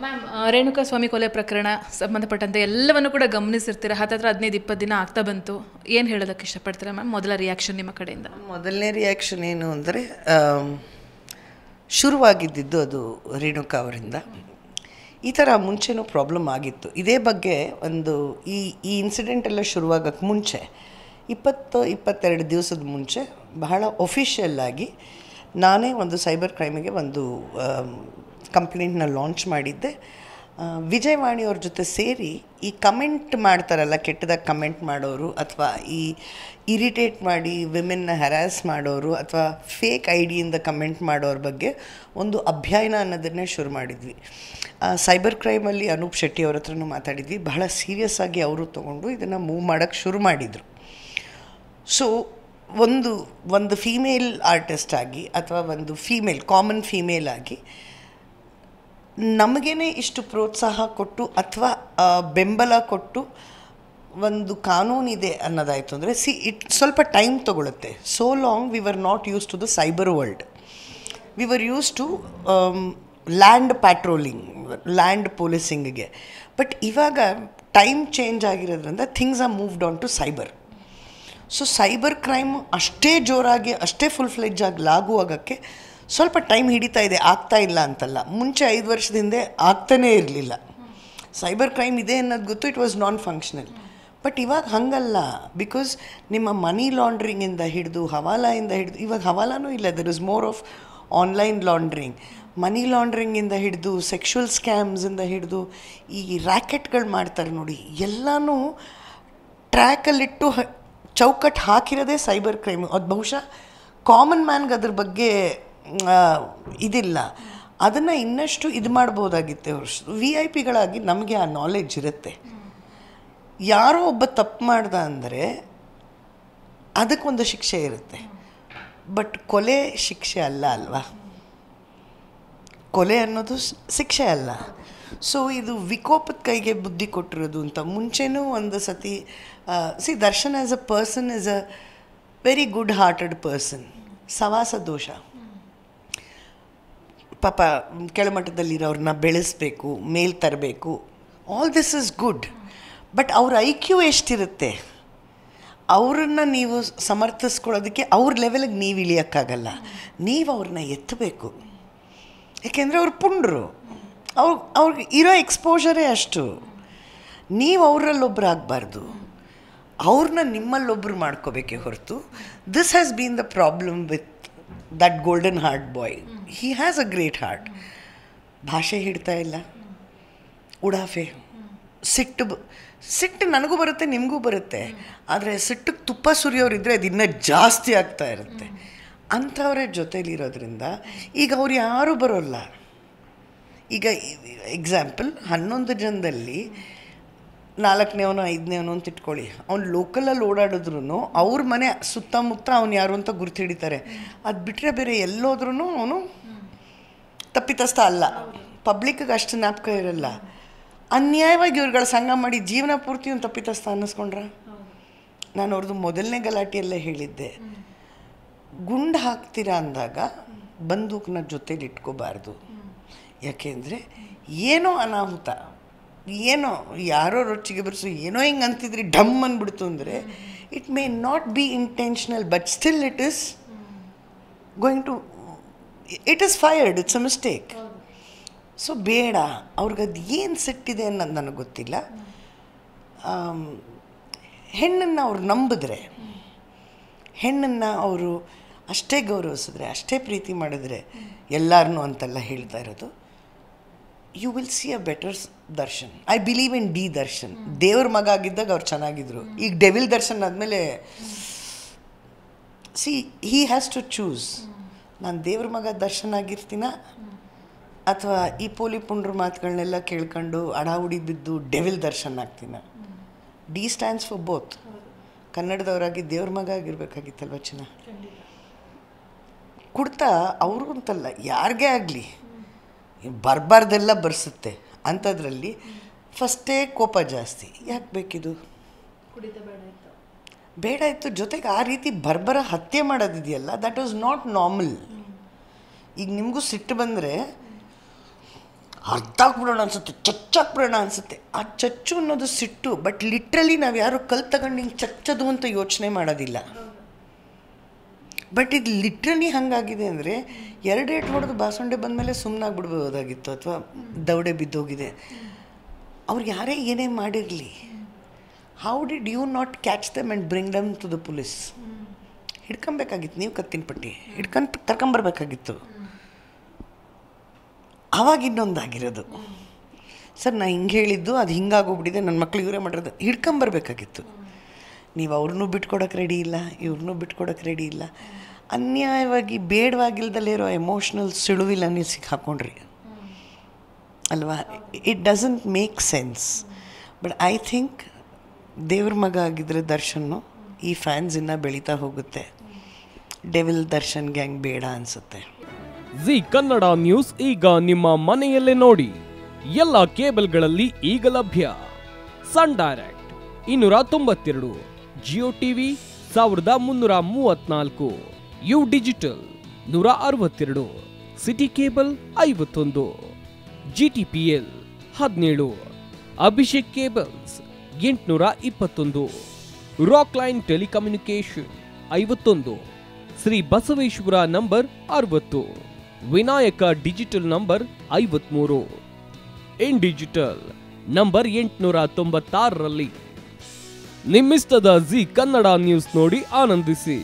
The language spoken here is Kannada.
ಮ್ಯಾಮ್, ರೇಣುಕಾ ಸ್ವಾಮಿ ಕೊಲೆ ಪ್ರಕರಣ ಸಂಬಂಧಪಟ್ಟಂತೆ ಎಲ್ಲವನ್ನು ಕೂಡ ಗಮನಿಸಿರ್ತೀರ. ಹತ್ತತ್ರ 15-20 ದಿನ ಆಗ್ತಾ ಬಂತು. ಏನು ಹೇಳೋದಕ್ಕೆ ಇಷ್ಟಪಡ್ತೀರಾ ಮ್ಯಾಮ್? ಮೊದಲ ರಿಯಾಕ್ಷನ್ ನಿಮ್ಮ ಕಡೆಯಿಂದ? ಮೊದಲನೇ ರಿಯಾಕ್ಷನ್ ಏನು ಅಂದರೆ, ಶುರುವಾಗಿದ್ದು ಅದು ರೇಣುಕಾ ಅವರಿಂದ. ಈ ಥರ ಮುಂಚೆನೂ ಪ್ರಾಬ್ಲಮ್ ಆಗಿತ್ತು ಇದೇ ಬಗ್ಗೆ. ಈ ಇನ್ಸಿಡೆಂಟ್ ಎಲ್ಲ ಶುರುವಾಗಕ್ಕೆ ಮುಂಚೆ 22 ದಿವಸದ ಮುಂಚೆ ಬಹಳ ಒಫಿಷಿಯಲ್ ಆಗಿ ನಾನೇ ಒಂದು ಸೈಬರ್ ಕ್ರೈಮಿಗೆ ಒಂದು ಕಂಪ್ಲೇಂಟ್ನ ಲಾಂಚ್ ಮಾಡಿದ್ದೆ. ವಿಜಯವಾಣಿಯವ್ರ ಜೊತೆ ಸೇರಿ ಈ ಕಮೆಂಟ್ ಮಾಡ್ತಾರಲ್ಲ, ಕೆಟ್ಟದಾಗಿ ಕಮೆಂಟ್ ಮಾಡೋರು ಅಥವಾ ಈ ಇರಿಟೇಟ್ ಮಾಡಿ ವಿಮೆನ್ನ ಹ್ಯಾರಾಸ್ ಮಾಡೋರು ಅಥವಾ ಫೇಕ್ ಐಡಿಯಿಂದ ಕಮೆಂಟ್ ಮಾಡೋರ ಬಗ್ಗೆ ಒಂದು ಅಭಿಯಾನ ಅನ್ನೋದನ್ನೇ ಶುರು ಮಾಡಿದ್ವಿ. ಸೈಬರ್ ಕ್ರೈಮಲ್ಲಿ ಅನೂಪ್ ಶೆಟ್ಟಿ ಅವ್ರ ಹತ್ರನೂ ಮಾತಾಡಿದ್ವಿ. ಬಹಳ ಸೀರಿಯಸ್ ಆಗಿ ಅವರು ತೊಗೊಂಡು ಇದನ್ನು ಮೂವ್ ಮಾಡೋಕ್ಕೆ ಶುರು ಮಾಡಿದರು. ಸೊ ಒಂದು ಫೀಮೇಲ್ ಆರ್ಟಿಸ್ಟ್ ಆಗಿ ಅಥವಾ ಒಂದು ಕಾಮನ್ ಫೀಮೇಲ್ ಆಗಿ ನಮಗೇ ಇಷ್ಟು ಪ್ರೋತ್ಸಾಹ ಕೊಟ್ಟು ಅಥವಾ ಬೆಂಬಲ ಕೊಟ್ಟು ಒಂದು ಕಾನೂನಿದೆ ಅನ್ನೋದಾಯಿತು ಅಂದರೆ, ಸ್ವಲ್ಪ ಟೈಮ್ ತೊಗೊಳುತ್ತೆ. So long we were not used to the cyber world. We were used to land patrolling, land ಪೊಲೀಸಿಂಗ್ಗೆ. ಬಟ್ ಇವಾಗ ಟೈಮ್ ಚೇಂಜ್ ಆಗಿರೋದ್ರಿಂದ things are moved on to cyber. So cyber crime ಅಷ್ಟೇ ಜೋರಾಗಿ, ಅಷ್ಟೇ ಫುಲ್ ಫ್ಲೆಡ್ಜ್ ಆಗಿ ಲಾಗು ಆಗೋಕ್ಕೆ ಸ್ವಲ್ಪ ಟೈಮ್ ಹಿಡಿತಾ ಇದೆ. ಆಗ್ತಾ ಇಲ್ಲ ಅಂತಲ್ಲ, ಮುಂಚೆ 5 ವರ್ಷದ ಹಿಂದೆ ಆಗ್ತಾನೇ ಇರಲಿಲ್ಲ. ಸೈಬರ್ ಕ್ರೈಮ್ ಇದೆ ಅನ್ನೋದು ಗೊತ್ತು, it was non functional. But ಇವಾಗ ಹಾಗಲ್ಲ. ಬಿಕಾಸ್ ನಿಮ್ಮ ಮನಿ ಲಾಂಡ್ರಿಂಗಿಂದ ಹಿಡಿದು ಹವಾಲಾಯಿಂದ ಹಿಡಿದು, ಇವಾಗ ಹವಾಲಾನೂ ಇಲ್ಲ, there is more of online laundering. Money ಲಾಂಡ್ರಿಂಗಿಂದ ಹಿಡಿದು ಸೆಕ್ಷುವಲ್ ಸ್ಕ್ಯಾಮ್ಸಿಂದ ಹಿಡಿದು ಈ ರ್ಯಾಕೆಟ್ಗಳು ಮಾಡ್ತಾರೆ ನೋಡಿ, ಎಲ್ಲನೂ ಟ್ರ್ಯಾಕಲ್ಲಿಟ್ಟು ಚೌಕಟ್ಟು ಹಾಕಿರೋದೇ ಸೈಬರ್ ಕ್ರೈಮು. ಅದು ಬಹುಶಃ ಕಾಮನ್ ಮ್ಯಾನ್ಗೆ ಅದ್ರ ಬಗ್ಗೆ ಇದಿಲ್ಲ. ಅದನ್ನು ಇನ್ನಷ್ಟು ಇದು ಮಾಡ್ಬೋದಾಗಿತ್ತೆ. VIP ಗಳಾಗಿ ನಮಗೆ ಆ ನಾಲೆಡ್ಜ್ ಇರುತ್ತೆ. ಯಾರೋ ಒಬ್ಬ ತಪ್ಪು ಮಾಡ್ದ ಅಂದರೆ ಅದಕ್ಕೊಂದು ಶಿಕ್ಷೆ ಇರುತ್ತೆ. ಬಟ್ ಕೊಲೆ ಶಿಕ್ಷೆ ಅಲ್ವಾ? ಕೊಲೆ ಅನ್ನೋದು ಶಿಕ್ಷೆ ಅಲ್ಲ. ಸೊ ಇದು ವಿಕೋಪದ ಕೈಗೆ ಬುದ್ಧಿ ಕೊಟ್ಟಿರೋದು ಅಂತ ಮುಂಚೆನೂ ಒಂದು ಸತಿ Darshan as a person is a very good hearted person. ಸವಾಸ ದೋಷ, ಪಾಪ ಕೆಳಮಟ್ಟದಲ್ಲಿರೋರನ್ನ ಬೆಳೆಸಬೇಕು, ಮೇಲ್ ತರಬೇಕು, all this is good. But ಅವ್ರ IQ ಎಷ್ಟಿರುತ್ತೆ, ಅವ್ರನ್ನ ನೀವು ಸಮರ್ಥಿಸ್ಕೊಳ್ಳೋದಕ್ಕೆ ಅವ್ರ ಲೆವೆಲಿಗೆ ನೀವು ಇಳಿಯೋಕ್ಕಾಗಲ್ಲ. ನೀವು ಅವ್ರನ್ನ ಎತ್ತಬೇಕು. ಯಾಕೆಂದರೆ ಅವ್ರು ಪುಂಡ್ರು, ಅವ್ರಿಗೆ ಇರೋ ಎಕ್ಸ್ಪೋಜರೇ ಅಷ್ಟು. ನೀವು ಅವರಲ್ಲೊಬ್ಬರು ಆಗಬಾರ್ದು, ಅವ್ರನ್ನ ನಿಮ್ಮಲ್ಲೊಬ್ಬರು ಮಾಡ್ಕೋಬೇಕೇ ಹೊರತು. This has been the problem with that golden heart boy. He has a great heart. ಭಾಷೆ ಹಿಡ್ತಾ ಇಲ್ಲ, ಉಡಾಫೆ, ಸಿಟ್ಟು ನನಗೂ ಬರುತ್ತೆ, ನಿಮಗೂ ಬರುತ್ತೆ. ಆದರೆ ಸಿಟ್ಟಿಗೆ ತುಪ್ಪ ಸುರಿಯೋರಿದ್ದರೆ ಅದು ಇನ್ನೂ ಜಾಸ್ತಿ ಆಗ್ತಾ ಇರುತ್ತೆ. ಅಂಥವರೇ ಜೊತೇಲಿರೋದ್ರಿಂದ ಈಗ ಅವ್ರು ಯಾರೂ ಬರೋಲ್ಲ. ಈಗ ಎಕ್ಸಾಂಪಲ್ 11 ಜನದಲ್ಲಿ 4ನೇವನೋ 5ನೇವನೋ ಅಂತ ಇಟ್ಕೊಳ್ಳಿ, ಅವ್ನು ಲೋಕಲಲ್ಲಿ ಓಡಾಡಿದ್ರು ಅವ್ರ ಮನೆ ಸುತ್ತಮುತ್ತ ಅವ್ನು ಯಾರು ಅಂತ ಗುರ್ತು ಹಿಡಿತಾರೆ. ಅದು ಬಿಟ್ಟರೆ ಬೇರೆ ಎಲ್ಲೋದ್ರೂ ಅವನು ತಪ್ಪಿತಸ್ಥ ಅಲ್ಲ. ಪಬ್ಲಿಕ್ಗೆ ಅಷ್ಟು ಜ್ಞಾಪಕ ಇರಲ್ಲ. ಅನ್ಯಾಯವಾಗಿ ಇವ್ರುಗಳ ಸಂಘ ಮಾಡಿ ಜೀವನ ಪೂರ್ತಿ ಒಂದು ತಪ್ಪಿತಸ್ಥ ಅನ್ನಿಸ್ಕೊಂಡ್ರ. ನಾನು ಅವ್ರದ್ದು ಮೊದಲನೇ ಗಲಾಟೆಯಲ್ಲೇ ಹೇಳಿದ್ದೆ, ಗುಂಡು ಹಾಕ್ತೀರಾ ಅಂದಾಗ ಬಂದೂಕನ್ನ ಜೊತೇಲಿ ಇಟ್ಕೋಬಾರ್ದು. ಯಾಕೆಂದರೆ ಏನೋ ಅನಾಹುತ, ಏನೋ ಯಾರೋ ರೊಚ್ಚಿಗೆ ಬರ್ಸು, ಏನೋ ಹಿಂಗೆ ಅಂತಿದ್ರಿ ಡಮ್ ಅಂದ್ಬಿಡ್ತು ಅಂದರೆ it may not be intentional, but still it is going to, it is fired, it's a mistake. So ಬೇಡ, ಅವ್ರಿಗದು ಏನು ಸಿಟ್ಟಿದೆ ಅನ್ನೋದು ನನಗೆ ಗೊತ್ತಿಲ್ಲ. ಹೆಣ್ಣನ್ನು ಅವ್ರು ನಂಬಿದ್ರೆ, ಹೆಣ್ಣನ್ನು ಅವರು ಅಷ್ಟೇ ಗೌರವಿಸಿದ್ರೆ, ಅಷ್ಟೇ ಪ್ರೀತಿ ಮಾಡಿದ್ರೆ, ಎಲ್ಲರನ್ನೂ ಅಂತೆಲ್ಲ ಹೇಳ್ತಾ ಇರೋದು, you will see a better Darshan. I believe in Darshan. ದೇವ್ರ ಮಗ ಆಗಿದ್ದಾಗ ಅವ್ರು ಚೆನ್ನಾಗಿದ್ರು. ಈಗ ಡೆವಿಲ್ ದರ್ಶನ್ ಆದಮೇಲೆ ಹಿ ಹ್ಯಾಸ್ ಟು ಚೂಸ್. ನಾನು ದೇವ್ರ ಮಗ ದರ್ಶನ್ ಆಗಿರ್ತೀನ ಅಥವಾ ಈ ಪೋಲಿ ಪುಂಡ್ರ ಮಾತುಗಳನ್ನೆಲ್ಲ ಕೇಳ್ಕೊಂಡು ಅಡಾವುಡಿ ಬಿದ್ದು ಡೆವಿಲ್ ದರ್ಶನ್ ಆಗ್ತೀನ. D stands for both. ಕನ್ನಡದವರಾಗಿ ದೇವ್ರ ಮಗ ಆಗಿರ್ಬೇಕಾಗಿತ್ತಲ್ವ ಚಿನ್ನ. ಕುಡ್ತಾ ಅವರು ಅಂತಲ್ಲ, ಯಾರಿಗೇ ಆಗಲಿ ಬರಬಾರ್ದೆಲ್ಲ ಬರ್ಸುತ್ತೆ. ಅಂಥದ್ರಲ್ಲಿ ಫಸ್ಟೇ ಕೋಪ ಜಾಸ್ತಿ. ಯಾಕೆ ಬೇಕಿದು? ಬೇಡ ಇತ್ತು. ಜೊತೆಗೆ ಆ ರೀತಿ ಬರ್ಬರ ಹತ್ಯೆ ಮಾಡೋದಿದೆಯಲ್ಲ, ದಟ್ ವಾಸ್ ನಾಟ್ ನಾರ್ಮಲ್. ಈಗ ನಿಮಗೂ ಸಿಟ್ಟು ಬಂದರೆ ಅರ್ಧಾಕ್ಬಿಡೋಣ ಅನಿಸುತ್ತೆ, ಚಚ್ಚಾಕ್ಬಿಡೋಣ ಅನಿಸುತ್ತೆ. ಆ ಚಚ್ಚು ಅನ್ನೋದು ಸಿಟ್ಟು. ಬಟ್ ಲಿಟ್ರಲಿ ನಾವು ಯಾರು ಕಲ್ ತಗೊಂಡು ಹಿಂಗೆ ಚಚ್ಚೋದು ಅಂತ ಯೋಚನೆ ಮಾಡೋದಿಲ್ಲ. ಬಟ್ ಇದು ಲಿಟ್ರಲಿ ಹಾಗಾಗಿದೆ ಅಂದರೆ 2 ಏಟು ಹೊಡೆದು ಬಾಸುಂಡೆ ಬಂದಮೇಲೆ ಸುಮ್ಮನಾಗ್ಬಿಡ್ಬೋದಾಗಿತ್ತು, ಅಥವಾ ದವಡೆ ಬಿದ್ದೋಗಿದೆ. ಅವ್ರು ಯಾರೇ ಏನೇ ಮಾಡಿರಲಿ, how did you not catch them and bring them to the police? ಹಿಡ್ಕೊಬೇಕಾಗಿತ್ತು, ನೀವು ಕತ್ತಿನ ಪಟ್ಟಿ ಹಿಡ್ಕೊಂಡು ಕರ್ಕೊಂಬರ್ಬೇಕಾಗಿತ್ತು. ಆವಾಗ ಇನ್ನೊಂದಾಗಿರೋದು, ಸರ್ ನಾ ಹಿಂಗೆ ಹೇಳಿದ್ದು ಅದು ಹಿಂಗಾಗೋಗ್ಬಿಟ್ಟಿದೆ, ನನ್ನ ಮಕ್ಳು ಇವರೇ ಮಾಡಿರೋದು, ಹಿಡ್ಕೊಂಬರ್ಬೇಕಾಗಿತ್ತು. ನೀವು ಅವ್ರನ್ನೂ ಬಿಟ್ಕೊಡೋಕೆ ರೆಡಿ ಇಲ್ಲ, ಇವ್ರನ್ನೂ ಬಿಟ್ಕೊಡೋಕೆ ರೆಡಿ ಇಲ್ಲ. ಅನ್ಯಾಯವಾಗಿ ಬೇಡವಾಗಿಲ್ದಲ್ಲೇ ಇರೋ ಎಮೋಷ್ನಲ್ ಸಿಳುವಿಲ್ಲ ನೀವು ಸಿಕ್ಕಾಕೊಂಡ್ರಿ ಅಲ್ವಾ? It doesn't make sense. But I think ದೇವ್ರ ಮಗ ಆಗಿದ್ರೆ ದರ್ಶನ್ನು ಈ ಫ್ಯಾನ್ಸ್ ಇನ್ನೂ ಬೆಳೀತಾ ಹೋಗುತ್ತೆ. ಡೆವಿಲ್ ದರ್ಶನ್ ಗ್ಯಾಂಗ್ ಬೇಡ ಅನಿಸುತ್ತೆ. ಜಿ ಕನ್ನಡ ನ್ಯೂಸ್ ಈಗ ನಿಮ್ಮ ಮನೆಯಲ್ಲೇ ನೋಡಿ. ಎಲ್ಲ ಕೇಬಲ್ಗಳಲ್ಲಿ ಈಗ ಲಭ್ಯ. Sun Direct 292, Jio TV 1334, U digital 162, city cable 51, GTPL 17, Abhishek cables 821, rock line telecommunication 51, Shri Basaveshwara number 60, Vinayaka digital number 53, in digital number 896ರಲ್ಲಿ. ನಿಮ್ಮಿಷ್ಟದ ಜಿ ಕನ್ನಡ ನ್ಯೂಸ್ ನೋಡಿ ಆನಂದಿಸಿ.